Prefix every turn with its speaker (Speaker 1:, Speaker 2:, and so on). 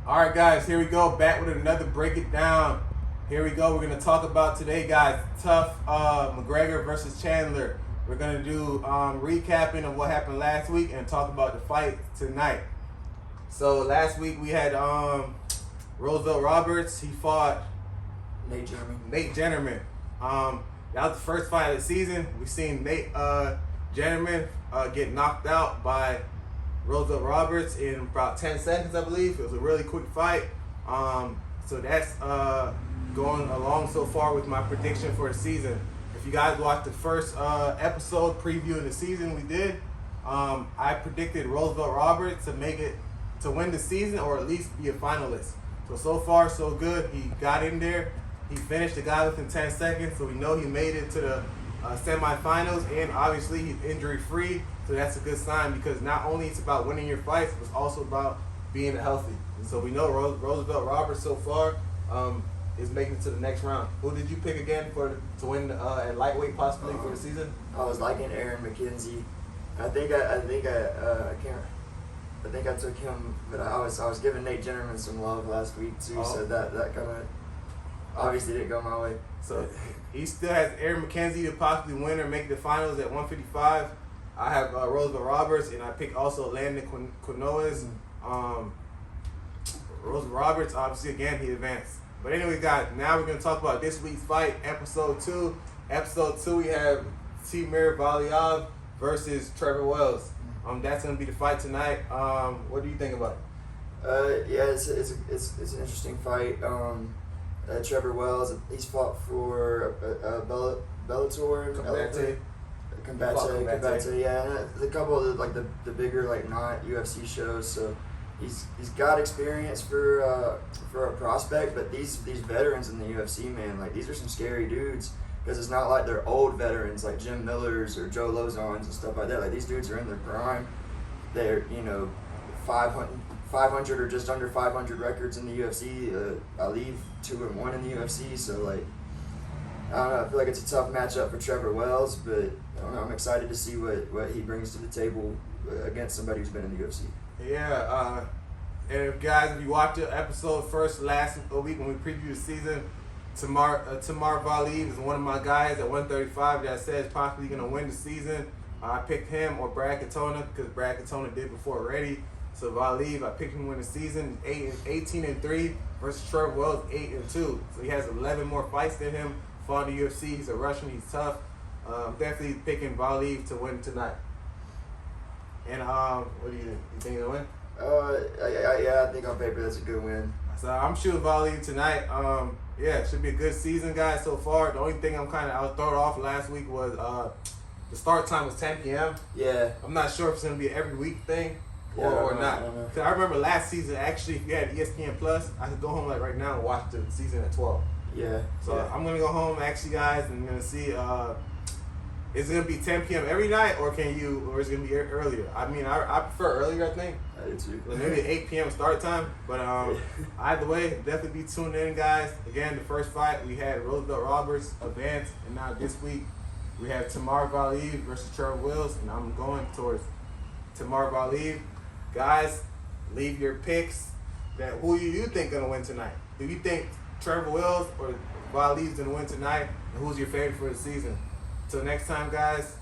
Speaker 1: All right, guys, here we go. Back with another Break It Down. Here we go. We're going to talk about today, guys, TUF Mcgregor versus Chandler. We're going to do recapping of what happened last week and talk about the fight tonight. So last week we had Roosevelt Roberts. He fought
Speaker 2: Nate
Speaker 1: Jennerman. That was the first fight of the season. We've seen Nate Jennerman get knocked out by Roosevelt Roberts in about 10 seconds, I believe. It was a really quick fight. So that's going along so far with my prediction for the season. If you guys watched the first episode previewing the season we did, I predicted Roosevelt Roberts to make it to win the season or at least be a finalist. So far, so good. He got in there. He finished the guy within 10 seconds, so we know he made it to the semifinals, and obviously he's injury-free, so that's a good sign because not only it's about winning your fights, but it's also about being healthy. And so we know Roosevelt Roberts so far is making it to the next round. Who did you pick again to win at lightweight possibly for the season?
Speaker 2: I was liking Aaron McKenzie. I think I took him, but I was giving Nate Jennerman some love last week too, so that kind of obviously didn't go my way.
Speaker 1: So he still has Aaron McKenzie to possibly win or make the finals at 155. I have Roosevelt Roberts, and I picked also Landon Quinones. Roosevelt Roberts, obviously, again, he advanced. But anyway, guys, now we're going to talk about this week's fight, Episode 2. Episode 2, we have Timur Valiev versus Trevor Wells. That's going to be the fight tonight. What do you think about it?
Speaker 2: Yeah, it's an interesting fight. Trevor Wells, he's fought for Bellator, Combate, yeah, and a couple of the bigger not UFC shows. So he's got experience for a prospect, but these veterans in the UFC, man, these are some scary dudes because it's not like they're old veterans like Jim Millers or Joe Lozons and stuff like that. These dudes are in their prime. They're 500 or just under 500 records in the UFC. I leave 2-1 in the UFC, so I don't know. I feel like it's a tough matchup for Trevor Wells, but I don't know. I'm excited to see what he brings to the table against somebody who's been in the UFC.
Speaker 1: Yeah, and if you watched the episode last week when we previewed the season, Timur Valiev is one of my guys at 135 that I said is possibly going to win the season. I picked him or Brad Katona because Brad Katona did before already. So Valiev, I picked him to win the season, 18-3 versus Trevor Wells, 8-2. So he has 11 more fights than him. Fought in the UFC. He's a Russian. He's tough. I'm definitely picking Valiev to win tonight. And what do you think? You think he'll win?
Speaker 2: Yeah, I think on paper that's a good win.
Speaker 1: So I'm shooting Valiev tonight. Yeah, it should be a good season, guys, so far. The only thing I was thrown off last week was the start time was 10 p.m.
Speaker 2: Yeah.
Speaker 1: I'm not sure if it's going to be an every week thing.
Speaker 2: Yeah,
Speaker 1: or not.
Speaker 2: Because
Speaker 1: I remember last season, actually, if you had ESPN Plus, I could go home right now and watch the season at 12.
Speaker 2: Yeah.
Speaker 1: So
Speaker 2: yeah.
Speaker 1: I'm going to go home, actually, guys, and I'm going to see, is it going to be 10 p.m. every night, or is it going to be earlier? I mean, I prefer earlier, I think.
Speaker 2: I do too.
Speaker 1: Maybe 8 p.m. start time. But either way, definitely be tuned in, guys. Again, the first fight, we had Roosevelt Roberts advance, and now this week, we have Timur Valiev versus Trevor Wells, and I'm going towards Timur Valiev. Guys, leave your picks. Who you think gonna win tonight? Do you think Trevor Wells or Valiev's gonna win tonight? And who's your favorite for the season? Till next time, guys.